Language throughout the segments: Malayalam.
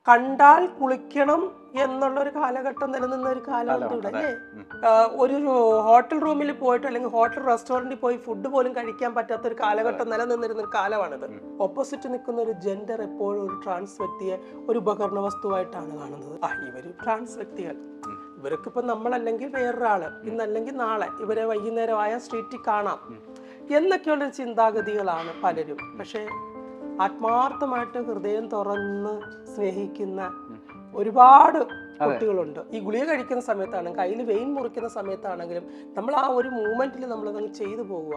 കണ്ടാൽ കുളിക്കണം എന്നുള്ളൊരു കാലഘട്ടം നിലനിന്ന ഒരു കാലമുണ്ട് ഇവിടെ അല്ലേ. ഒരു ഹോട്ടൽ റൂമിൽ പോയിട്ട് അല്ലെങ്കിൽ ഹോട്ടൽ റെസ്റ്റോറൻറ്റിൽ പോയി ഫുഡ് പോലും കഴിക്കാൻ പറ്റാത്ത ഒരു കാലഘട്ടം നിലനിന്നിരുന്ന ഒരു കാലമാണിത്. ഓപ്പോസിറ്റ് നിൽക്കുന്ന ഒരു ജെൻഡർ എപ്പോഴും ഒരു ട്രാൻസ് വ്യക്തിയെ ഒരു ഉപകരണ വസ്തുവായിട്ടാണ് കാണുന്നത്. ഇവര് ട്രാൻസ് വ്യക്തികൾ, ഇവർക്ക് ഇപ്പം നമ്മളല്ലെങ്കിൽ വേറൊരാള്, ഇന്നല്ലെങ്കിൽ നാളെ ഇവരെ വൈകുന്നേരമായ സ്ട്രീറ്റിൽ കാണാം എന്നൊക്കെയുള്ളൊരു ചിന്താഗതികളാണ് പലരും. പക്ഷേ ആത്മാർത്ഥമായിട്ട് ഹൃദയം തുറന്ന് സ്നേഹിക്കുന്ന ഒരുപാട് കുട്ടികളുണ്ട്. ഈ ഗുളിക കഴിക്കുന്ന സമയത്താണെങ്കിലും കയ്യിൽ വെയിൻ മുറിക്കുന്ന സമയത്താണെങ്കിലും നമ്മൾ ആ ഒരു മൂമെന്റിൽ നമ്മളതങ്ങ് ചെയ്തു പോവുക.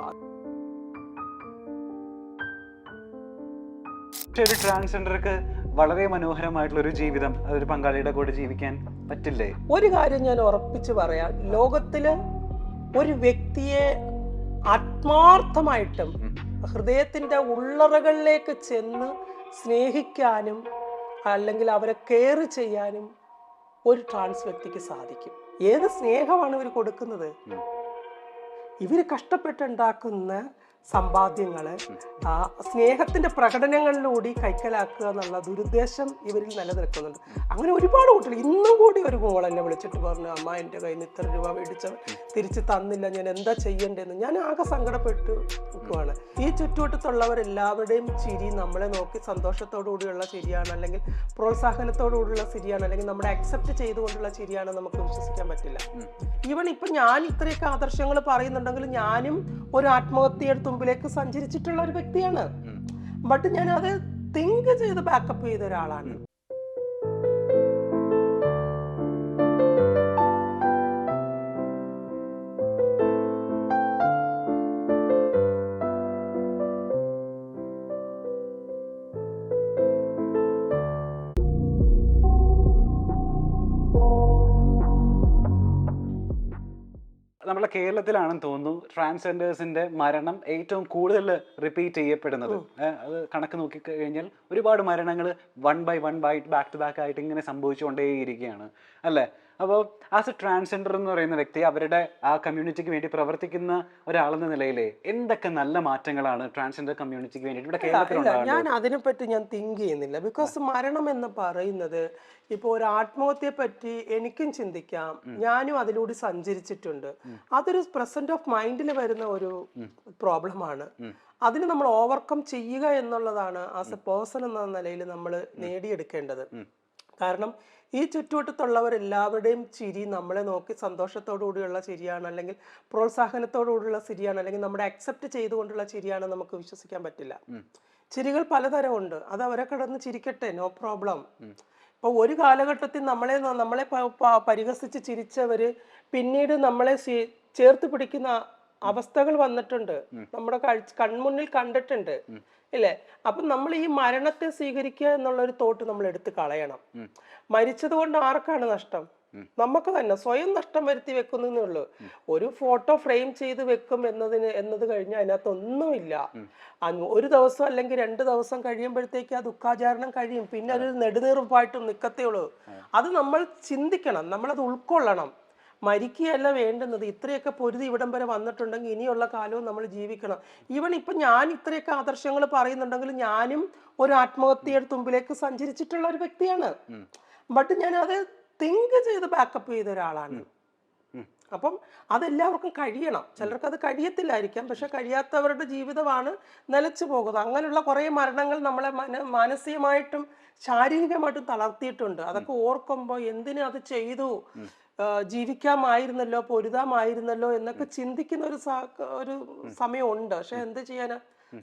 ഒരു ട്രാൻസ്ജെൻഡർക്ക് വളരെ മനോഹരമായിട്ടുള്ള ഒരു ജീവിതം അതൊരു പങ്കാളിയുടെ കൂടെ ജീവിക്കാൻ പറ്റില്ലേ? ഒരു കാര്യം ഞാൻ ഉറപ്പിച്ച് പറയാം, ലോകത്തില് ഒരു വ്യക്തിയെ ആത്മാർത്ഥമായിട്ടും ഹൃദയത്തിന്റെ ഉള്ളറകളിലേക്ക് ചെന്ന് സ്നേഹിക്കാനും അല്ലെങ്കിൽ അവരെ കെയർ ചെയ്യാനും ഒരു ട്രാൻസ് വ്യക്തിക്ക് സാധിക്കും. ഏത് സ്നേഹമാണ് ഇവർ കൊടുക്കുന്നത്? ഇവർ കഷ്ടപ്പെട്ടുണ്ടാക്കുന്ന സമ്പാദ്യങ്ങള് സ്നേഹത്തിന്റെ പ്രകടനങ്ങളിലൂടെ കൈക്കലാക്കുക എന്നുള്ള ദുരുദ്ദേശം ഇവരിൽ നിലനിൽക്കുന്നുണ്ട്. അങ്ങനെ ഒരുപാട് കുട്ടികൾ ഇന്നും കൂടി ഒരു മോൾ എന്നെ വിളിച്ചിട്ട് പറഞ്ഞു, അമ്മ എൻ്റെ കയ്യിൽ നിന്ന് ഇത്ര രൂപ മേടിച്ച തിരിച്ച് തന്നില്ല, ഞാൻ എന്താ ചെയ്യേണ്ടതെന്ന്. ഞാൻ ആകെ സങ്കടപ്പെട്ടു നിൽക്കുവാണ്. ഈ ചുറ്റുവട്ടത്തുള്ളവരെല്ലാവരുടെയും ചിരി നമ്മളെ നോക്കി സന്തോഷത്തോടു കൂടിയുള്ള ചിരിയാണ്, അല്ലെങ്കിൽ പ്രോത്സാഹനത്തോടു കൂടിയുള്ള ചിരിയാണ്, അല്ലെങ്കിൽ നമ്മുടെ അക്സെപ്റ്റ് ചെയ്തുകൊണ്ടുള്ള ചിരിയാണ് നമുക്ക് വിശ്വസിക്കാൻ പറ്റില്ല. ഈവൻ ഇപ്പം ഞാൻ ഇത്രയൊക്കെ ആദർശങ്ങൾ പറയുന്നുണ്ടെങ്കിലും ഞാനും ഒരു ആത്മഹത്യയുടെ തുമ്പിലേക്ക് സഞ്ചരിച്ചിട്ടുള്ള ഒരു വ്യക്തിയാണ്. ബട്ട് ഞാൻ അത് തിങ്ക് ചെയ്ത് ബാക്കപ്പ് ചെയ്ത ഒരാളാണ്. നമ്മളെ കേരളത്തിലാണെന്ന് തോന്നുന്നു ട്രാൻസ്ജെൻഡേഴ്സിന്റെ മരണം ഏറ്റവും കൂടുതൽ റിപ്പീറ്റ് ചെയ്യപ്പെടുന്നത്. അത് കണക്ക് നോക്കി കഴിഞ്ഞാൽ ഒരുപാട് മരണങ്ങൾ 1 by 1 ബാക്ക് ടു ബാക്ക് ആയിട്ട് ഇങ്ങനെ സംഭവിച്ചുകൊണ്ടേയിരിക്കുകയാണ് അല്ലേ? അപ്പോൾ ആസ് എ ട്രാൻസ്ജെൻഡർ എന്ന് പറയുന്ന വ്യക്തി അവരുടെ ആ കമ്മ്യൂണിറ്റിക്ക് വേണ്ടി പ്രവർത്തിക്കുന്ന ഒരാളെന്ന നിലയിൽ എന്തൊക്കെ നല്ല മാറ്റങ്ങളാണ് ട്രാൻസ്ജെൻഡർ കമ്മ്യൂണിറ്റിക്ക് വേണ്ടിയിട്ട് ഇവിടെ കേരളത്തിലുണ്ടാകുന്നത്? ഞാൻ അതിനെപ്പറ്റി ഞാൻ തിങ്ക് ചെയ്യുന്നില്ല. ബിക്കോസ് മരണം എന്ന് പറയുന്നത് ഇപ്പോൾ ഒരു ആത്മഹത്യയെ പറ്റി എനിക്കും ചിന്തിക്കാം, ഞാനും അതിലൂടെ സഞ്ചരിച്ചിട്ടുണ്ട്. അതൊരു പ്രസന്റ് ഓഫ് മൈൻഡിൽ വരുന്ന ഒരു പ്രോബ്ലമാണ്. അതിന് നമ്മൾ ഓവർകം ചെയ്യുക എന്നുള്ളതാണ് ആസ് എ പേഴ്സൺ എന്ന നിലയിൽ നമ്മൾ നേടിയെടുക്കേണ്ടത്. കാരണം ഈ ചുറ്റുവട്ടത്തുള്ളവരെല്ലാവരുടെയും ചിരി നമ്മളെ നോക്കി സന്തോഷത്തോടു കൂടിയുള്ള ചിരിയാണ്, അല്ലെങ്കിൽ പ്രോത്സാഹനത്തോടു കൂടിയുള്ള ചിരിയാണ്, അല്ലെങ്കിൽ നമ്മുടെ അക്സെപ്റ്റ് ചെയ്തുകൊണ്ടുള്ള ചിരിയാണ് നമുക്ക് വിശ്വസിക്കാൻ പറ്റില്ല. ചിരികൾ പലതരമുണ്ട്, അത് അവരെ കിടന്ന് ചിരിക്കട്ടെ, നോ പ്രോബ്ലം. ഇപ്പോൾ ഒരു കാലഘട്ടത്തിൽ നമ്മളെ പരിഹസിച്ച് ചിരിച്ചവര് പിന്നീട് നമ്മളെ ചേർത്ത് പിടിക്കുന്ന അവസ്ഥകൾ വന്നിട്ടുണ്ട്, നമ്മുടെ കൺമുന്നിൽ കണ്ടിട്ടുണ്ട് ഇല്ലേ? അപ്പം നമ്മൾ ഈ മരണത്തെ സ്വീകരിക്കുക എന്നുള്ളൊരു തോട്ട് നമ്മൾ എടുത്ത് കളയണം. മരിച്ചത് കൊണ്ട് ആർക്കാണ് നഷ്ടം? നമുക്ക് തന്നെ സ്വയം നഷ്ടം വരുത്തി വെക്കുന്നേ ഉള്ളൂ. ഒരു ഫോട്ടോ ഫ്രെയിം ചെയ്ത് വെക്കും എന്നത് കഴിഞ്ഞാൽ അതിനകത്തൊന്നുമില്ല. ഒരു ദിവസം അല്ലെങ്കിൽ 2 ദിവസം കഴിയുമ്പോഴത്തേക്ക് ആ ദുഃഖാചാരണം കഴിയും, പിന്നെ ഒരു നെടുനീർപ്പായിട്ടും നിൽക്കത്തേ ഉള്ളൂ. അത് നമ്മൾ ചിന്തിക്കണം, നമ്മളത് ഉൾക്കൊള്ളണം. മരിക്കുകയല്ല വേണ്ടുന്നത്. ഇത്രയൊക്കെ പൊരുതി ഇവിടം വരെ വന്നിട്ടുണ്ടെങ്കിൽ ഇനിയുള്ള കാലവും നമ്മൾ ജീവിക്കണം. ഈവൻ ഇപ്പം ഞാൻ ഇത്രയൊക്കെ ആദർശങ്ങൾ പറയുന്നുണ്ടെങ്കിലും ഞാനും ഒരു ആത്മഹത്യയുടെ തുമ്പിലേക്ക് സഞ്ചരിച്ചിട്ടുള്ള ഒരു വ്യക്തിയാണ്. ബട്ട് ഞാൻ അത് തിങ്ക് ചെയ്ത് ബാക്കപ്പ് ചെയ്ത ഒരാളാണ്. അപ്പം അതെല്ലാവർക്കും കഴിയണം. ചിലർക്ക് അത് കഴിയത്തില്ലായിരിക്കാം, പക്ഷെ കഴിയാത്തവരുടെ ജീവിതമാണ് നിലച്ചു പോകുന്നത്. അങ്ങനെയുള്ള കുറേ മരണങ്ങൾ നമ്മളെ മാനസികമായിട്ടും ശാരീരികമായിട്ടും തളർത്തിയിട്ടുണ്ട്. അതൊക്കെ ഓർക്കുമ്പോൾ എന്തിനു അത് ചെയ്തു, ജീവിക്കാമായിരുന്നല്ലോ, പൊരുതാമായിരുന്നല്ലോ എന്നൊക്കെ ചിന്തിക്കുന്ന ഒരു സമയമുണ്ട്. പക്ഷെ എന്ത് ചെയ്യാനാ,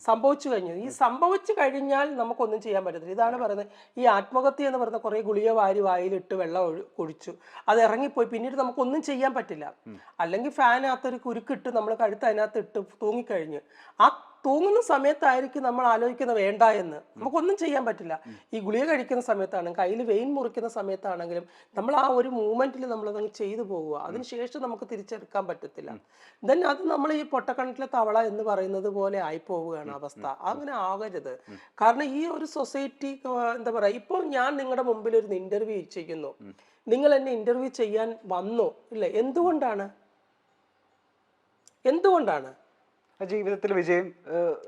സംഭവിച്ചു കഴിഞ്ഞു. ഈ സംഭവിച്ചു കഴിഞ്ഞാൽ നമുക്കൊന്നും ചെയ്യാൻ പറ്റത്തില്ല. ഇതാണ് പറയുന്നത്, ഈ ആത്മഹത്യ എന്ന് പറയുന്ന കുറേ ഗുളിക വായിലിട്ട് വെള്ളം കുടിച്ചു, അത് ഇറങ്ങിപ്പോയി, പിന്നീട് നമുക്കൊന്നും ചെയ്യാൻ പറ്റില്ല. അല്ലെങ്കിൽ ഫാനകത്തൊരു കുരുക്കിട്ട് നമ്മൾ കഴുത്ത് അതിനകത്ത് ഇട്ട് തൂങ്ങിക്കഴിഞ്ഞ് ആ തൂങ്ങുന്ന സമയത്തായിരിക്കും നമ്മൾ ആലോചിക്കുന്നത് വേണ്ട എന്ന്. നമുക്കൊന്നും ചെയ്യാൻ പറ്റില്ല. ഈ ഗുളിക കഴിക്കുന്ന സമയത്താണെങ്കിലും കയ്യിൽ വെയിൻ മുറിക്കുന്ന സമയത്താണെങ്കിലും നമ്മൾ ആ ഒരു മൂമെന്റിൽ നമ്മളതങ്ങ് ചെയ്തു പോവുക. അതിനുശേഷം നമുക്ക് തിരിച്ചെടുക്കാൻ പറ്റത്തില്ല. ദെൻ അത് നമ്മൾ ഈ പൊട്ടക്കണക്കിലെ തവള എന്ന് പറയുന്നത് പോലെ ആയിപ്പോവുകയാണ് അവസ്ഥ. അങ്ങനെ ആകരുത്. കാരണം ഈ ഒരു സൊസൈറ്റി എന്താ പറയുക, ഇപ്പോൾ ഞാൻ നിങ്ങളുടെ മുമ്പിൽ ഒരു ഇന്റർവ്യൂ ചെയ്യുന്നു, നിങ്ങൾ എന്നെ ഇന്റർവ്യൂ ചെയ്യാൻ വന്നു ഇല്ലേ? എന്തുകൊണ്ടാണ്? ജീവിതത്തിൽ വിജയം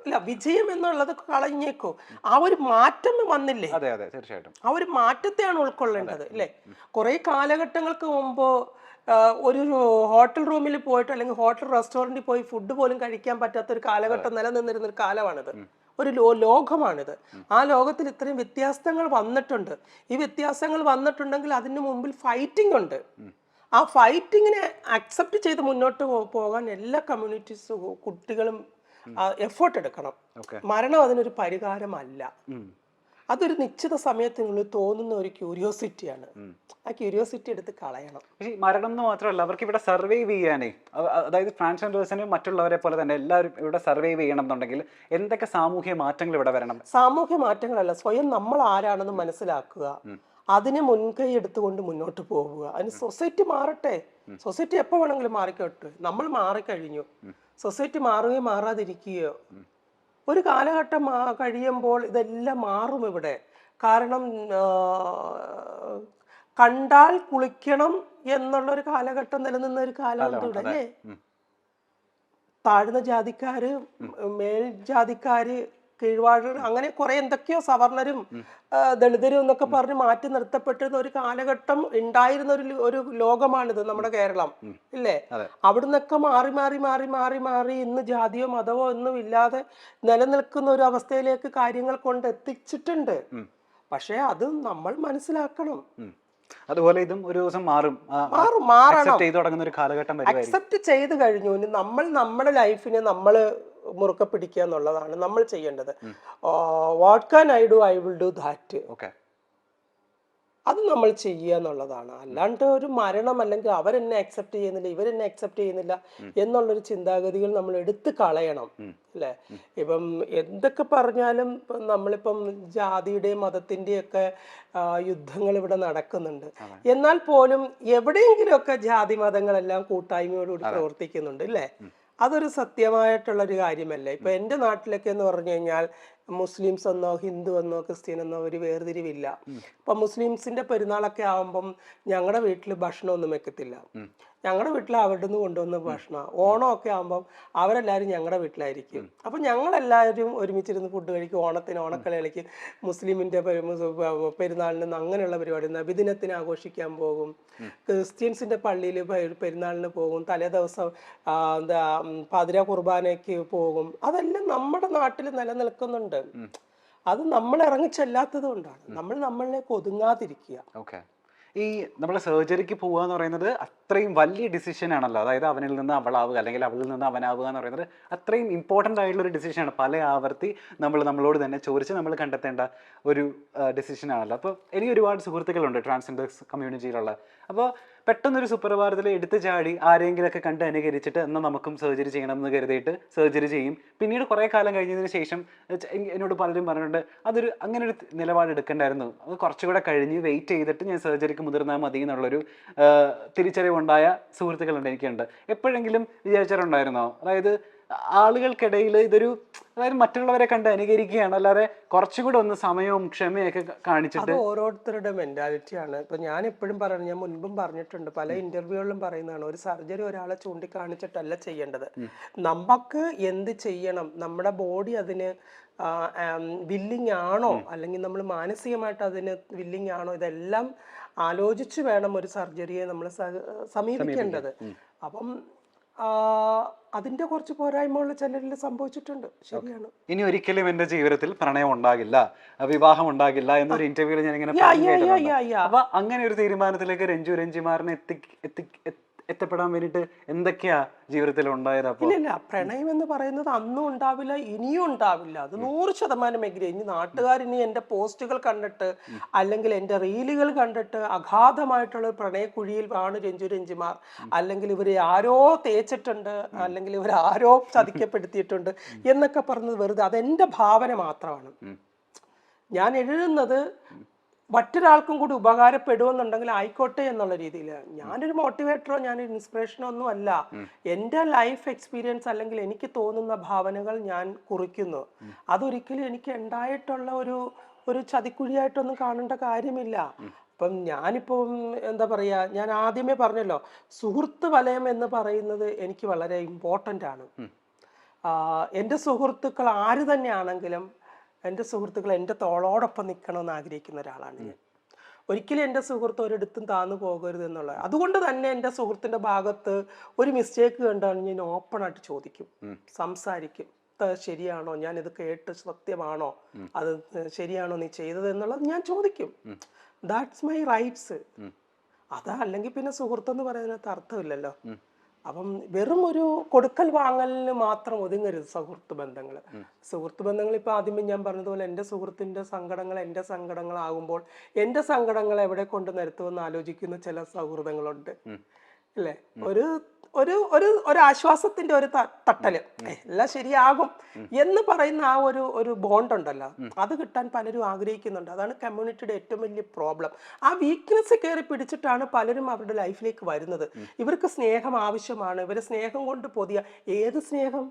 ഇല്ല, വിജയം എന്നുള്ളത് കളഞ്ഞേക്കോ, ആ ഒരു മാറ്റം വന്നില്ലേ, അതെ അതെ തീർച്ചയായിട്ടും ആ ഒരു മാറ്റത്തെയാണ് ഉൾക്കൊള്ളേണ്ടത് അല്ലേ. കുറെ കാലഘട്ടങ്ങൾക്ക് മുമ്പ് ഒരു ഹോട്ടൽ റൂമിൽ പോയിട്ട് അല്ലെങ്കിൽ ഹോട്ടൽ റെസ്റ്റോറൻറ്റിൽ പോയി ഫുഡ് പോലും കഴിക്കാൻ പറ്റാത്ത ഒരു കാലഘട്ടം നിലനിന്നിരുന്ന ഒരു കാലമാണിത്, ഒരു ലോകമാണിത്. ആ ലോകത്തിൽ ഇത്രയും വ്യത്യാസങ്ങൾ വന്നിട്ടുണ്ട്. ഈ വ്യത്യാസങ്ങൾ വന്നിട്ടുണ്ടെങ്കിൽ അതിന് മുമ്പിൽ ഫൈറ്റിംഗ് ഉണ്ട്. ആ ഫൈറ്റിങ്ങിനെ അക്സെപ്റ്റ് ചെയ്ത് മുന്നോട്ട് പോകാൻ എല്ലാ കമ്മ്യൂണിറ്റീസ് കുട്ടികളും എഫേർട്ട് എടുക്കണം. മരണം അതിനൊരു പരിഹാരമല്ല. അതൊരു നിശ്ചിത സമയത്തിനുള്ളിൽ തോന്നുന്ന ഒരു ക്യൂരിയോസിറ്റിയാണ്. ആ ക്യൂരിയോസിറ്റി എടുത്ത് കളയണം. മരണം എന്ന് മാത്രമല്ല, അവർക്ക് ഇവിടെ സർവൈവ് ചെയ്യാനേ, അതായത് ട്രാൻസ്ജെൻഡേഴ്സിന് മറ്റുള്ളവരെ പോലെ തന്നെ എല്ലാവരും ഇവിടെ സർവൈവ് ചെയ്യണം എന്നുണ്ടെങ്കിൽ എന്തൊക്കെ സാമൂഹ്യ മാറ്റങ്ങൾ ഇവിടെ വരണം? സാമൂഹ്യ മാറ്റങ്ങളല്ല, സ്വയം നമ്മൾ ആരാണെന്ന് മനസ്സിലാക്കുക, അതിനെ മുൻകൈ എടുത്തുകൊണ്ട് മുന്നോട്ട് പോവുക. അതിന് സൊസൈറ്റി മാറട്ടെ. സൊസൈറ്റി എപ്പോൾ വേണമെങ്കിലും മാറിക്കോട്ടെ. നമ്മൾ മാറിക്കഴിഞ്ഞു. സൊസൈറ്റി മാറുകയോ മാറാതിരിക്കുകയോ, ഒരു കാലഘട്ടം കഴിയുമ്പോൾ ഇതെല്ലാം മാറും ഇവിടെ. കാരണം കണ്ടാൽ കുളിക്കണം എന്നുള്ളൊരു കാലഘട്ടം നിലനിന്ന ഒരു കാലം ഇവിടെ അല്ലേ. താഴ്ന്ന ജാതിക്കാര്, മേൽജാതിക്കാര്, കീഴ്വാഴർ, അങ്ങനെ കുറെ എന്തൊക്കെയോ സവർണരും ദളിതരും എന്നൊക്കെ പറഞ്ഞ് മാറ്റി നിർത്തപ്പെട്ടിരുന്ന ഒരു കാലഘട്ടം ഉണ്ടായിരുന്ന ഒരു ലോകമാണിത് നമ്മുടെ കേരളം ഇല്ലേ. അവിടുന്നൊക്കെ മാറി മാറി മാറി മാറി മാറി ഇന്ന് ജാതിയോ മതമോ ഒന്നും ഇല്ലാതെ നിലനിൽക്കുന്ന ഒരു അവസ്ഥയിലേക്ക് കാര്യങ്ങൾ കൊണ്ട് എത്തിച്ചിട്ടുണ്ട്. പക്ഷെ അത് നമ്മൾ മനസ്സിലാക്കണം. അതുപോലെ ഇതും ഒരു ദിവസം മാറണം. അക്സെപ്റ്റ് ചെയ്ത് കഴിഞ്ഞു. നമ്മൾ നമ്മുടെ ലൈഫിനെ നമ്മൾ മുറുക്കെ പിടിക്കുക എന്നുള്ളതാണ് നമ്മൾ ചെയ്യേണ്ടത്. What can I do, I will do that. അത് നമ്മൾ ചെയ്യുക എന്നുള്ളതാണ്. അല്ലാണ്ട് ഒരു മരണം അല്ലെങ്കിൽ അവരെന്നെ അക്സെപ്റ്റ് ചെയ്യുന്നില്ല, ഇവരെന്നെ അക്സെപ്റ്റ് ചെയ്യുന്നില്ല എന്നുള്ളൊരു ചിന്താഗതികൾ നമ്മൾ എടുത്ത് കളയണം അല്ലേ. ഇപ്പം എന്തൊക്കെ പറഞ്ഞാലും നമ്മളിപ്പം ജാതിയുടെയും മതത്തിൻ്റെയും ഒക്കെ യുദ്ധങ്ങൾ ഇവിടെ നടക്കുന്നുണ്ട്. എന്നാൽ പോലും എവിടെയെങ്കിലുമൊക്കെ ജാതി മതങ്ങളെല്ലാം കൂട്ടായ്മയോടുകൂടി പ്രവർത്തിക്കുന്നുണ്ട് അല്ലേ. അതൊരു സത്യമായിട്ടുള്ളൊരു കാര്യമല്ലേ. ഇപ്പൊ എൻ്റെ നാട്ടിലൊക്കെ എന്ന് പറഞ്ഞു കഴിഞ്ഞാൽ മുസ്ലിംസ് എന്നോ ഹിന്ദു എന്നോ ക്രിസ്ത്യൻ എന്നോ ഒരു വേർതിരിവില്ല. ഇപ്പൊ മുസ്ലിംസിന്റെ പെരുന്നാളൊക്കെ ആവുമ്പം ഞങ്ങളുടെ വീട്ടിൽ ഭക്ഷണം ഒന്നും വെക്കത്തില്ല. ഞങ്ങളുടെ വീട്ടിൽ അവരുടെ നിന്ന് കൊണ്ടുവന്ന ഭക്ഷണം. ഓണമൊക്കെ ആകുമ്പം അവരെല്ലാവരും ഞങ്ങളുടെ വീട്ടിലായിരിക്കും. അപ്പം ഞങ്ങളെല്ലാവരും ഒരുമിച്ചിരുന്ന് ഫുഡ് കഴിക്കും. ഓണത്തിന് ഓണക്കളികളിക്ക്, മുസ്ലിമിൻ്റെ പെരുന്നാളിന് അങ്ങനെയുള്ള പരിപാടി, നബിദിനത്തിന് ആഘോഷിക്കാൻ പോകും. ക്രിസ്ത്യൻസിൻ്റെ പള്ളിയിൽ പെരുന്നാളിന് പോകും. തലേ ദിവസം എന്താ പാതിര കുർബാനയ്ക്ക് പോകും. അതെല്ലാം നമ്മുടെ നാട്ടിൽ നിലനിൽക്കുന്നുണ്ട്. അത് നമ്മൾ ഇറങ്ങിച്ചെല്ലാത്തത് കൊണ്ടാണ്. നമ്മൾ നമ്മളിലേക്ക് ഒതുങ്ങാതിരിക്കുക. ഈ നമ്മൾ സർജറിക്ക് പോവുക എന്ന് പറയുന്നത് അത്രയും വലിയ ഡിസിഷൻ ആണല്ലോ. അതായത് അവനിൽ നിന്ന് അവളാവുക അല്ലെങ്കിൽ അവളിൽ നിന്ന് അവനാവുക എന്ന് പറയുന്നത് അത്രയും ഇമ്പോർട്ടൻ്റ് ആയിട്ടുള്ളൊരു ഡിസിഷനാണ്. പല ആവർത്തി നമ്മളോട് തന്നെ ചോദിച്ച് നമ്മൾ കണ്ടെത്തേണ്ട ഒരു ഡിസിഷൻ ആണല്ലോ. അപ്പോൾ എനിക്ക് ഒരുപാട് സുഹൃത്തുക്കളുണ്ട് ട്രാൻസ്ജെൻഡേഴ്സ് കമ്മ്യൂണിറ്റിയിലുള്ള. അപ്പോൾ പെട്ടെന്നൊരു സുപ്രഭാതത്തിൽ എടുത്തു ചാടി ആരെങ്കിലുമൊക്കെ കണ്ട് അനുകരിച്ചിട്ട് എന്നാൽ നമുക്കും സർജറി ചെയ്യണം എന്ന് കരുതിയിട്ട് സർജറി ചെയ്യും. പിന്നീട് കുറേ കാലം കഴിഞ്ഞതിന് ശേഷം എന്നോട് പലരും പറഞ്ഞിട്ടുണ്ട് അതൊരു അങ്ങനെ ഒരു നിലപാട് എടുക്കണ്ടായിരുന്നു, അത് കുറച്ചുകൂടെ കഴിഞ്ഞ് വെയിറ്റ് ചെയ്തിട്ട് ഞാൻ സർജറിക്ക് മുതിർന്നാൽ മതി എന്നുള്ളൊരു തിരിച്ചറിവുണ്ടായ സുഹൃത്തുക്കളുണ്ട് എനിക്കുണ്ട്. എപ്പോഴെങ്കിലും വിചാരിച്ചിട്ടുണ്ടായിരുന്നോ? അതായത് ആളുകൾക്കിടയിൽ ഇതൊരു, അതായത് മറ്റുള്ളവരെ കണ്ട് അനുകരിക്കുകയാണ്, അല്ലാതെ കുറച്ചുകൂടെ ഒന്ന് സമയവും ക്ഷമയൊക്കെ കാണിച്ചിട്ട്. ഓരോരുത്തരുടെ മെന്റാലിറ്റിയാണ്. ഇപ്പൊ ഞാൻ എപ്പോഴും പറയുന്നത്, ഞാൻ മുൻപും പറഞ്ഞിട്ടുണ്ട്, പല ഇന്റർവ്യൂകളിലും പറയുന്നതാണ്, ഒരു സർജറി ഒരാളെ ചൂണ്ടിക്കാണിച്ചിട്ടല്ല ചെയ്യേണ്ടത്. നമുക്ക് എന്ത് ചെയ്യണം, നമ്മുടെ ബോഡി അതിന് വില്ലിങ് ആണോ, അല്ലെങ്കിൽ നമ്മൾ മാനസികമായിട്ട് അതിന് വില്ലിങ് ആണോ, ഇതെല്ലാം ആലോചിച്ച് വേണം ഒരു സർജറിയെ നമ്മൾ സമീപിക്കേണ്ടത്. അപ്പം അതിന്റെ കുറച്ച് പോരായ്മകൾ ചിലരിൽ സംഭവിച്ചിട്ടുണ്ട്. ശരിയാണ്. ഇനി ഒരിക്കലും എന്റെ ജീവിതത്തിൽ പ്രണയം ഉണ്ടാകില്ല, വിവാഹം ഉണ്ടാകില്ല എന്നൊരു ഇന്റർവ്യൂവിൽ ഞാൻ ഇങ്ങനെ, അപ്പൊ അങ്ങനെ ഒരു തീരുമാനത്തിലേക്ക് രഞ്ജിമാറിനെ എത്തപ്പെടാൻ വേണ്ടിട്ട് എന്തൊക്കെയാ ജീവിതത്തിൽ ഉണ്ടായത്? ഇല്ല, പ്രണയം എന്ന് പറയുന്നത് അന്നും ഉണ്ടാവില്ല, ഇനിയും ഉണ്ടാവില്ല. അത് 100% എഗ്രി. ഇനി നാട്ടുകാരിനി എൻ്റെ പോസ്റ്റുകൾ കണ്ടിട്ട് അല്ലെങ്കിൽ എൻ്റെ റീലുകൾ കണ്ടിട്ട് അഗാധമായിട്ടുള്ള പ്രണയക്കുഴിയിൽ ആണ് രഞ്ജിമാർ, അല്ലെങ്കിൽ ഇവർ ആരോ തേച്ചിട്ടുണ്ട്, അല്ലെങ്കിൽ ഇവർ ആരോ ചതിക്കപ്പെടുത്തിയിട്ടുണ്ട് എന്നൊക്കെ പറഞ്ഞത് വെറുതെ, അതെൻ്റെ ഭാവന മാത്രമാണ്. ഞാൻ എഴുതുന്നത് മറ്റൊരാൾക്കും കൂടി ഉപകാരപ്പെടുമെന്നുണ്ടെങ്കിൽ ആയിക്കോട്ടെ എന്നുള്ള രീതിയിലാണ്. ഞാനൊരു മോട്ടിവേറ്ററോ ഞാനൊരു ഇൻസ്പിറേഷനോ ഒന്നും അല്ല. എൻ്റെ ലൈഫ് എക്സ്പീരിയൻസ് അല്ലെങ്കിൽ എനിക്ക് തോന്നുന്ന ഭാവനകൾ ഞാൻ കുറിക്കുന്നു. അതൊരിക്കലും എനിക്ക് ഉണ്ടായിട്ടുള്ള ഒരു ചതിക്കുഴിയായിട്ടൊന്നും കാണേണ്ട കാര്യമില്ല. അപ്പം ഞാനിപ്പം എന്താ പറയുക, ഞാൻ ആദ്യമേ പറഞ്ഞല്ലോ, സുഹൃത്ത് വലയം എന്ന് പറയുന്നത് എനിക്ക് വളരെ ഇമ്പോർട്ടൻ്റ് ആണ്. എൻ്റെ സുഹൃത്തുക്കൾ ആര് തന്നെയാണെങ്കിലും എൻ്റെ സുഹൃത്തുക്കൾ എൻ്റെ തോളോടൊപ്പം നിൽക്കണമെന്ന് ആഗ്രഹിക്കുന്ന ഒരാളാണ് ഞാൻ. ഒരിക്കലും എൻ്റെ സുഹൃത്ത് ഒരിടത്തും താന്നു പോകരുത് എന്നുള്ളത്. അതുകൊണ്ട് തന്നെ എൻ്റെ സുഹൃത്തിൻ്റെ ഭാഗത്ത് ഒരു മിസ്റ്റേക്ക് കണ്ടാൽ ഞാൻ ഓപ്പണായിട്ട് ചോദിക്കും, സംസാരിക്കും. ശരിയാണോ, ഞാനിത് കേട്ട് സത്യമാണോ, അത് ശരിയാണോ നീ ചെയ്തത് എന്നുള്ളത് ഞാൻ ചോദിക്കും. That's my rights. അതാ അല്ലെങ്കിൽ പിന്നെ സുഹൃത്തെന്ന് പറയുന്നതിനകത്ത് അർത്ഥമില്ലല്ലോ. അപ്പം വെറും ഒരു കൊടുക്കൽ വാങ്ങലിന് മാത്രം ഒതുങ്ങരുത് സുഹൃത്ത് ബന്ധങ്ങൾ. സുഹൃത്ത് ബന്ധങ്ങൾ ഇപ്പം ആദ്യമേ ഞാൻ പറഞ്ഞതുപോലെ എൻ്റെ സുഹൃത്തിൻ്റെ സങ്കടങ്ങൾ എൻ്റെ സങ്കടങ്ങളാകുമ്പോൾ എൻ്റെ സങ്കടങ്ങൾ എവിടെ കൊണ്ട് നിരത്തുമെന്ന് ആലോചിക്കുന്ന ചില സൗഹൃദങ്ങളുണ്ട് അല്ലേ. ഒരു ഒരു ഒരു ഒരു ആശ്വാസത്തിന്റെ ഒരു തട്ടല്, എല്ലാം ശരിയാകും എന്ന് പറയുന്ന ആ ഒരു ബോണ്ട് ഉണ്ടല്ലോ, അത് കിട്ടാൻ പലരും ആഗ്രഹിക്കുന്നുണ്ട്. അതാണ് കമ്മ്യൂണിറ്റിയുടെ ഏറ്റവും വലിയ പ്രോബ്ലം. ആ വീക്ക്നെസ് കയറി പിടിച്ചിട്ടാണ് പലരും അവരുടെ ലൈഫിലേക്ക് വരുന്നത്. ഇവർക്ക് സ്നേഹം ആവശ്യമാണ്, ഇവരെ സ്നേഹം കൊണ്ട് പൊതിയ. ഏത് സ്നേഹം,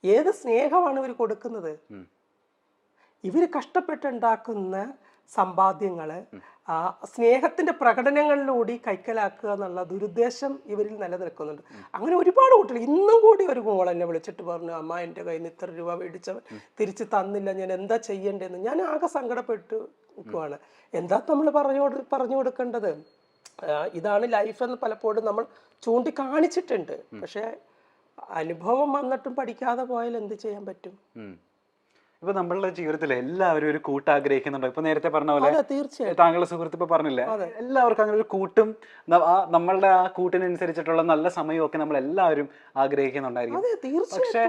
ഏത് സ്നേഹമാണ് ഇവർ കൊടുക്കുന്നത്? ഇവർ കഷ്ടപ്പെട്ടുണ്ടാക്കുന്ന സമ്പാദ്യങ്ങള് സ്നേഹത്തിന്റെ പ്രകടനങ്ങളിലൂടെ കൈക്കലാക്കുക എന്നുള്ള ദുരുദ്ദേശം ഇവരിൽ നിലനിൽക്കുന്നുണ്ട്. അങ്ങനെ ഒരുപാട് കുട്ടികൾ, ഇന്നും കൂടി ഒരു മോൾ എന്നെ വിളിച്ചിട്ട് പറഞ്ഞു, അമ്മ എൻ്റെ കയ്യിൽ നിന്ന് ഇത്ര രൂപ മേടിച്ചവൻ തിരിച്ച് തന്നില്ല, ഞാൻ എന്താ ചെയ്യേണ്ടതെന്ന്. ഞാൻ ആകെ സങ്കടപ്പെട്ട് നിൽക്കുവാണ്. എന്താ നമ്മൾ പറഞ്ഞു കൊടുക്കേണ്ടത്? ഇതാണ് ലൈഫ് എന്ന് പലപ്പോഴും നമ്മൾ ചൂണ്ടിക്കാണിച്ചിട്ടുണ്ട്. പക്ഷെ അനുഭവം വന്നിട്ടും പഠിക്കാതെ പോയാൽ എന്ത് ചെയ്യാൻ പറ്റും? ഇപ്പൊ നമ്മളുടെ ജീവിതത്തിൽ എല്ലാവരും ഒരു കൂട്ട് ആഗ്രഹിക്കുന്നുണ്ടോ? ഇപ്പൊ നേരത്തെ പറഞ്ഞ പോലെ തീർച്ചയായും താങ്കളുടെ സുഹൃത്ത് ഇപ്പൊ പറഞ്ഞില്ലേ, എല്ലാവർക്കും അങ്ങനെ ഒരു കൂട്ടും നമ്മളുടെ ആ കൂട്ടിനനുസരിച്ചിട്ടുള്ള നല്ല സമയവും ഒക്കെ നമ്മൾ എല്ലാവരും ആഗ്രഹിക്കുന്നുണ്ടായിരിക്കും. പക്ഷെ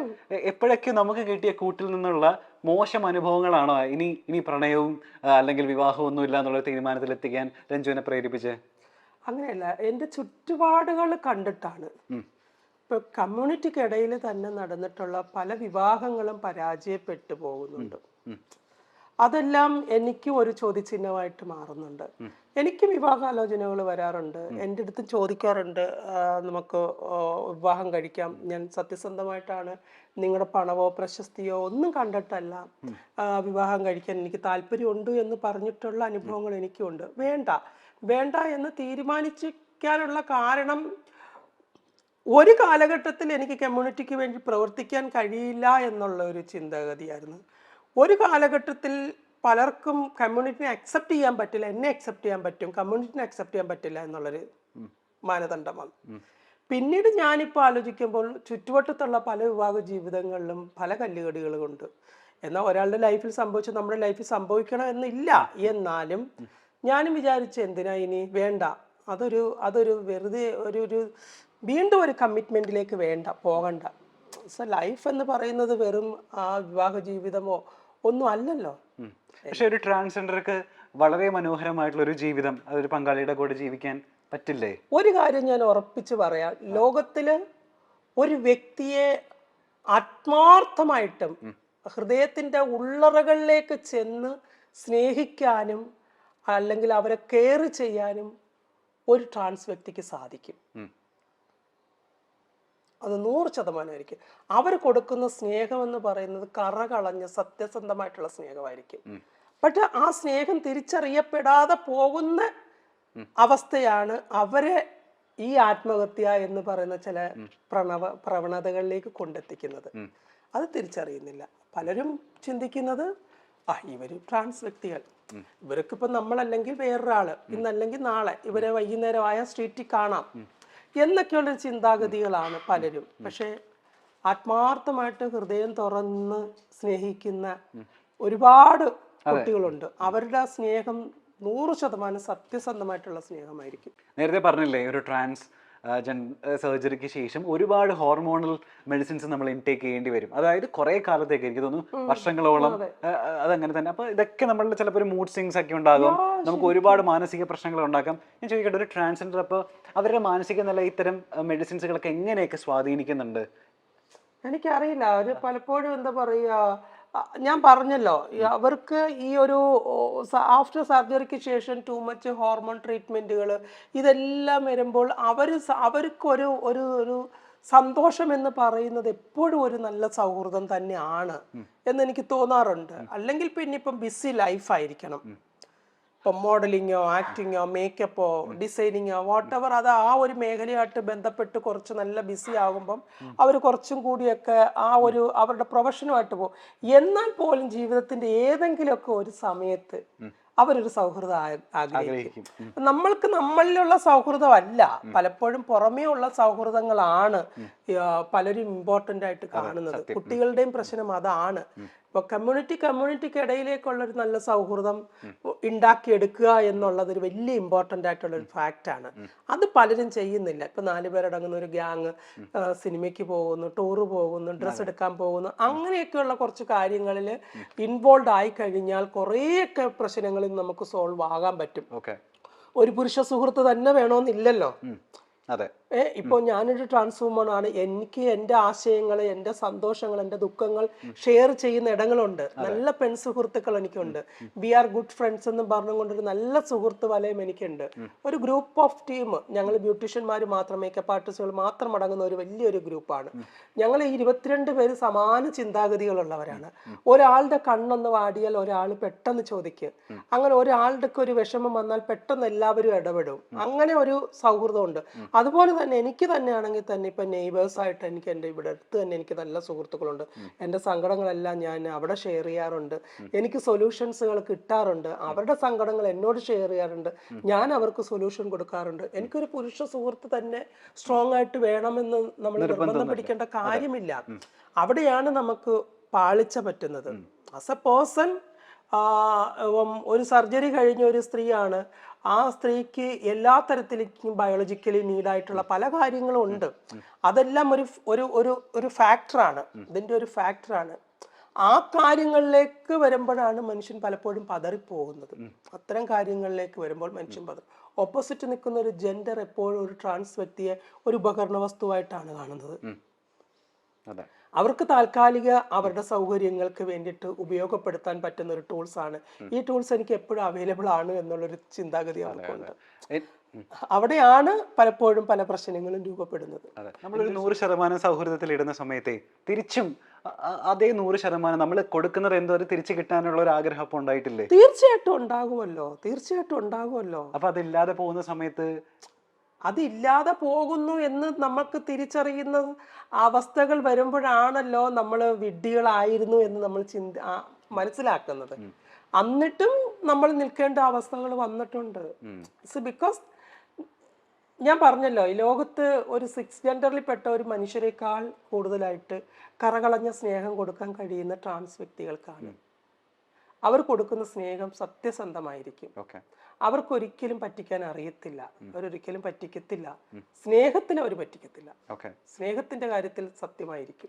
എപ്പോഴൊക്കെ നമുക്ക് കിട്ടിയ കൂട്ടിൽ നിന്നുള്ള മോശം അനുഭവങ്ങളാണോ ഇനി പ്രണയവും അല്ലെങ്കിൽ വിവാഹവും ഒന്നും ഇല്ല എന്നുള്ള തീരുമാനത്തിൽ എത്തിക്കാൻ രഞ്ജുവിനെ പ്രേരിപ്പിച്ച്? അങ്ങനെയല്ല, എൻ്റെ ചുറ്റുപാടുകൾ കണ്ടിട്ടാണ്. ഇപ്പൊ കമ്മ്യൂണിറ്റിക്കിടയിൽ തന്നെ നടന്നിട്ടുള്ള പല വിവാഹങ്ങളും പരാജയപ്പെട്ടു പോകുന്നുണ്ട്. അതെല്ലാം എനിക്ക് ഒരു ചോദ്യചിഹ്നമായിട്ട് മാറുന്നുണ്ട്. എനിക്ക് വിവാഹാലോചനകൾ വരാറുണ്ട്, എൻ്റെ അടുത്ത് ചോദിക്കാറുണ്ട്, നമുക്ക് വിവാഹം കഴിക്കാം. ഞാൻ സത്യസന്ധമായിട്ടാണ്, നിങ്ങളുടെ പണവോ പ്രശസ്തിയോ ഒന്നും കണ്ടിട്ടല്ല വിവാഹം കഴിക്കാൻ എനിക്ക് താല്പര്യമുണ്ട് എന്ന് പറഞ്ഞിട്ടുള്ള അനുഭവങ്ങൾ എനിക്കുണ്ട്. വേണ്ട എന്ന് തീരുമാനിക്കാനുള്ള കാരണം, ഒരു കാലഘട്ടത്തിൽ എനിക്ക് കമ്മ്യൂണിറ്റിക്ക് വേണ്ടി പ്രവർത്തിക്കാൻ കഴിയില്ല എന്നുള്ള ഒരു ചിന്താഗതിയായിരുന്നു. ഒരു കാലഘട്ടത്തിൽ പലർക്കും കമ്മ്യൂണിറ്റിനെ അക്സെപ്റ്റ് ചെയ്യാൻ പറ്റില്ല, എന്നെ അക്സെപ്റ്റ് ചെയ്യാൻ പറ്റും, കമ്മ്യൂണിറ്റിനെ അക്സെപ്റ്റ് ചെയ്യാൻ പറ്റില്ല എന്നുള്ളൊരു മാനദണ്ഡം വന്നു. പിന്നീട് ഞാനിപ്പോൾ ആലോചിക്കുമ്പോൾ ചുറ്റുവട്ടത്തുള്ള പല വിവാഹ ജീവിതങ്ങളിലും പല കല്ലുകടികളുമുണ്ട്. എന്നാൽ ഒരാളുടെ ലൈഫിൽ സംഭവിച്ചു നമ്മുടെ ലൈഫിൽ സംഭവിക്കണം എന്നില്ല. എന്നാലും ഞാനും വിചാരിച്ചു, എന്തിനാ ഇനി, വേണ്ട, അതൊരു വെറുതെ ഒരു വീണ്ടും ഒരു കമ്മിറ്റ്മെന്റിലേക്ക് പോകണ്ട. സോ ലൈഫ് എന്ന് പറയുന്നത് വെറും വിവാഹ ജീവിതമോ ഒന്നും അല്ലല്ലോ. പക്ഷെ ഒരു ട്രാൻസ്ജെൻഡർക്ക് വളരെ മനോഹരമായിട്ടുള്ള ഒരു ജീവിതം അതൊരു പങ്കാളിയുടെ കൂടെ ജീവിക്കാൻ പറ്റില്ലേ? ഒരു കാര്യം ഞാൻ ഉറപ്പിച്ച് പറയാം, ലോകത്തില് ഒരു വ്യക്തിയെ ആത്മാർത്ഥമായിട്ടും ഹൃദയത്തിന്റെ ഉള്ളറകളിലേക്ക് ചെന്ന് സ്നേഹിക്കാനും അല്ലെങ്കിൽ അവരെ കെയർ ചെയ്യാനും ഒരു ട്രാൻസ് വ്യക്തിക്ക് സാധിക്കും. അത് 100% അവർ കൊടുക്കുന്ന സ്നേഹം എന്ന് പറയുന്നത് കറകളഞ്ഞ സത്യസന്ധമായിട്ടുള്ള സ്നേഹമായിരിക്കും. പക്ഷെ ആ സ്നേഹം തിരിച്ചറിയപ്പെടാതെ പോകുന്ന അവസ്ഥയാണ് അവരെ ഈ ആത്മഹത്യ എന്ന് പറയുന്ന ചില പ്രവണതകളിലേക്ക് കൊണ്ടെത്തിക്കുന്നത്. അത് തിരിച്ചറിയുന്നില്ല. പലരും ചിന്തിക്കുന്നത്, ഇവര് ട്രാൻസ് വ്യക്തികൾ, ഇവർക്കിപ്പോ നമ്മളല്ലെങ്കിൽ വേറൊരാള്, ഇന്നല്ലെങ്കിൽ നാളെ ഇവരെ വൈകുന്നേരമായ സ്ട്രീറ്റിൽ കാണാം എന്നൊക്കെയുള്ളൊരു ചിന്താഗതികളാണ് പലരും. പക്ഷെ ആത്മാർത്ഥമായിട്ട് ഹൃദയം തുറന്ന് സ്നേഹിക്കുന്ന ഒരുപാട് കുട്ടികളുണ്ട്. അവരുടെ സ്നേഹം 100% സത്യസന്ധമായിട്ടുള്ള സ്നേഹമായിരിക്കും. നേരത്തെ പറഞ്ഞില്ലേ, ഒരു ട്രാൻസ് സർജറിക്ക് ശേഷം ഒരുപാട് ഹോർമോണൽ മെഡിസിൻസ് നമ്മൾ ഇൻടേക്ക് ചെയ്യേണ്ടി വരും. അതായത് കുറെ കാലത്തേക്ക്, എനിക്ക് തോന്നുന്നു വർഷങ്ങളോളം അതങ്ങനെ തന്നെ. അപ്പൊ ഇതൊക്കെ നമ്മളുടെ ചിലപ്പോൾ ഒരു മൂഡ് സ്വിങ്സ് ഒക്കെ ഉണ്ടാകും, നമുക്ക് ഒരുപാട് മാനസിക പ്രശ്നങ്ങൾ ഉണ്ടാക്കാം. ഞാൻ ചോദിക്കട്ടെ, ഒരു ട്രാൻസ്ജെൻഡർ അപ്പോൾ അവരുടെ മാനസിക നില ഇത്തരം മെഡിസിൻസുകളൊക്കെ എങ്ങനെയൊക്കെ സ്വാധീനിക്കുന്നുണ്ട്? എനിക്കറിയില്ല. അവർ പലപ്പോഴും എന്താ പറയുക, ഞാൻ പറഞ്ഞല്ലോ, അവർക്ക് ഈ ഒരു ആഫ്റ്റർ സർജറിക്ക് ശേഷം ടു മച്ച് ഹോർമോൺ ട്രീറ്റ്മെന്റുകൾ ഇതെല്ലാം വരുമ്പോൾ അവർക്കൊരു ഒരു സന്തോഷം എന്ന് പറയുന്നത് എപ്പോഴും ഒരു നല്ല സൗഹൃദം തന്നെയാണ് എന്ന് എനിക്ക് തോന്നാറുണ്ട്. അല്ലെങ്കിൽ പിന്നെ ഇപ്പം ബിസി ലൈഫായിരിക്കണം. ഇപ്പം മോഡലിങ്ങോ ആക്ടിങ്ങോ മേക്കപ്പോ ഡിസൈനിങ്ങോ വാട്ടെവർ, അത് ആ ഒരു മേഖലയായിട്ട് ബന്ധപ്പെട്ട് കുറച്ച് നല്ല ബിസി ആകുമ്പം അവർ കുറച്ചും കൂടിയൊക്കെ ആ ഒരു അവരുടെ പ്രൊഫഷനുമായിട്ട് പോകും. എന്നാൽ പോലും ജീവിതത്തിന്റെ ഏതെങ്കിലുമൊക്കെ ഒരു സമയത്ത് അവരൊരു സൗഹൃദം ആഗ്രഹിക്കും. നമ്മൾക്ക് നമ്മളിലുള്ള സൗഹൃദമല്ല, പലപ്പോഴും പുറമേ ഉള്ള സൗഹൃദങ്ങളാണ് പലരും ഇമ്പോർട്ടൻ്റ് ആയിട്ട് കാണുന്നത്. കുട്ടികളുടെയും പ്രശ്നം അതാണ്. ഇപ്പൊ കമ്മ്യൂണിറ്റിക്ക് ഇടയിലേക്കുള്ള ഒരു നല്ല സൗഹൃദം ഉണ്ടാക്കിയെടുക്കുക എന്നുള്ളത് ഒരു വലിയ ഇമ്പോർട്ടൻ്റ് ആയിട്ടുള്ള ഒരു ഫാക്റ്റാണ്. അത് പലരും ചെയ്യുന്നില്ല. ഇപ്പൊ 4 പേരടങ്ങുന്ന ഒരു ഗ്യാങ് സിനിമയ്ക്ക് പോകുന്നു, ടൂറ് പോകുന്നു, ഡ്രസ്സ് എടുക്കാൻ പോകുന്നു, അങ്ങനെയൊക്കെയുള്ള കുറച്ച് കാര്യങ്ങളിൽ ഇൻവോൾവ് ആയി കഴിഞ്ഞാൽ കുറേയൊക്കെ പ്രശ്നങ്ങളിൽ നമുക്ക് സോൾവ് ആകാൻ പറ്റും. ഒരു പുരുഷ സുഹൃത്ത് തന്നെ വേണമെന്നില്ലല്ലോ. അതെ, ഇപ്പോൾ ഞാനൊരു ട്രാൻസ് വുമൺ ആണ്. എനിക്ക് എൻ്റെ ആശയങ്ങൾ, എൻ്റെ സന്തോഷങ്ങൾ, എൻ്റെ ദുഃഖങ്ങൾ ഷെയർ ചെയ്യുന്ന ഇടങ്ങളുണ്ട്. നല്ല പെൺസുഹൃത്തുക്കൾ എനിക്കുണ്ട്. വി ആർ ഗുഡ് ഫ്രണ്ട്സ് എന്ന് പറഞ്ഞുകൊണ്ടൊരു നല്ല സുഹൃത്ത് വലയം എനിക്കുണ്ട്. ഒരു ഗ്രൂപ്പ് ഓഫ് ടീം, ഞങ്ങൾ ബ്യൂട്ടീഷ്യന്മാർ മാത്രം, മേക്കപ്പ് ആർട്ടിസ്റ്റുകൾ മാത്രം അടങ്ങുന്ന ഒരു വലിയൊരു ഗ്രൂപ്പാണ്. ഞങ്ങൾ 22 പേര് സമാന ചിന്താഗതികളുള്ളവരാണ്. ഒരാളുടെ കണ്ണൊന്ന് വാടിയാൽ ഒരാൾ പെട്ടെന്ന് ചോദിക്കും. അങ്ങനെ ഒരാളുടെ ഒരു വിഷമം വന്നാൽ പെട്ടെന്ന് എല്ലാവരും ഇടപെടും. അങ്ങനെ ഒരു സൗഹൃദമുണ്ട്. അതുപോലെ തന്നെ എനിക്ക് തന്നെയാണെങ്കിൽ തന്നെ ഇപ്പം നെയ്ബേഴ്സായിട്ട് എനിക്ക് എൻ്റെ ഇവിടെ അടുത്ത് തന്നെ എനിക്ക് നല്ല സുഹൃത്തുക്കളുണ്ട്. എൻ്റെ സങ്കടങ്ങളെല്ലാം ഞാൻ അവിടെ ഷെയർ ചെയ്യാറുണ്ട്. എനിക്ക് സൊല്യൂഷൻസുകൾ കിട്ടാറുണ്ട്. അവരുടെ സങ്കടങ്ങൾ എന്നോട് ഷെയർ ചെയ്യാറുണ്ട്. ഞാൻ അവർക്ക് സൊല്യൂഷൻ കൊടുക്കാറുണ്ട്. എനിക്കൊരു പുരുഷ സുഹൃത്ത് തന്നെ സ്ട്രോങ് ആയിട്ട് വേണമെന്ന് നമ്മൾ നിർബന്ധം പിടിക്കേണ്ട കാര്യമില്ല. അവിടെയാണ് നമുക്ക് പാളിച്ച പറ്റുന്നത്. ആസ് എ പേഴ്സൺ, ഒരു സർജറി കഴിഞ്ഞ ഒരു സ്ത്രീയാണ്. ആ സ്ത്രീക്ക് എല്ലാ തരത്തിലേക്കും ബയോളജിക്കലി നീഡായിട്ടുള്ള പല കാര്യങ്ങളും ഉണ്ട്. അതെല്ലാം ഒരു ഫാക്ടറാണ്, ഇതിൻ്റെ ഒരു ഫാക്ടറാണ്. ആ കാര്യങ്ങളിലേക്ക് വരുമ്പോഴാണ് മനുഷ്യൻ പലപ്പോഴും പതറിപ്പോകുന്നത്. അത്തരം കാര്യങ്ങളിലേക്ക് വരുമ്പോൾ മനുഷ്യൻ പതറും. ഓപ്പോസിറ്റ് നിൽക്കുന്ന ഒരു ജെൻഡർ എപ്പോഴും ഒരു ട്രാൻസ് വ്യക്തിയെ ഒരു ഉപകരണ വസ്തുവായിട്ടാണ് കാണുന്നത്. അവർക്ക് താൽക്കാലിക അവരുടെ സൗകര്യങ്ങൾക്ക് വേണ്ടിയിട്ട് ഉപയോഗപ്പെടുത്താൻ പറ്റുന്ന ഒരു ടൂൾസ് ആണ്. ഈ ടൂൾസ് എനിക്ക് എപ്പോഴും അവൈലബിൾ ആണ് എന്നുള്ളൊരു ചിന്താഗതി അവർക്കുണ്ട്. അവിടെയാണ് പലപ്പോഴും പല പ്രശ്നങ്ങളും രൂപപ്പെടുന്നത്. നമ്മളൊരു 100% സൗഹൃദത്തിൽ ഇടുന്ന സമയത്തെ തിരിച്ചും അതേ 100% നമ്മൾ കൊടുക്കുന്നത് എന്തോ തിരിച്ചു കിട്ടാനുള്ള ഒരു ആഗ്രഹം അപ്പൊ ഉണ്ടായിട്ടില്ലേ? തീർച്ചയായിട്ടും ഉണ്ടാകുമല്ലോ. അപ്പൊ അതില്ലാതെ പോകുന്ന സമയത്ത്, അതില്ലാതെ പോകുന്നു എന്ന് നമുക്ക് തിരിച്ചറിയുന്ന അവസ്ഥകൾ വരുമ്പോഴാണല്ലോ നമ്മൾ വിഡ്ഢികളായിരുന്നു എന്ന് നമ്മൾ മനസ്സിലാക്കുന്നത്. എന്നിട്ടും നമ്മൾ നിൽക്കേണ്ട അവസ്ഥകൾ വന്നിട്ടുണ്ട്. ബിക്കോസ് ഞാൻ പറഞ്ഞല്ലോ, ഈ ലോകത്ത് ഒരു 6 ജെൻഡറിൽ പെട്ട ഒരു മനുഷ്യരെക്കാൾ കൂടുതലായിട്ട് കറകളഞ്ഞ സ്നേഹം കൊടുക്കാൻ കഴിയുന്ന ട്രാൻസ് വ്യക്തികൾക്കാണ്. അവർ കൊടുക്കുന്ന സ്നേഹം സത്യസന്ധമായിരിക്കും. അവർക്കൊരിക്കലും പറ്റിക്കാൻ അറിയത്തില്ല, അവരൊരിക്കലും പറ്റിക്കത്തില്ല. സ്നേഹത്തിന് അവർ പറ്റിക്കത്തില്ല. സ്നേഹത്തിന്റെ കാര്യത്തിൽ സത്യമായിരിക്കും.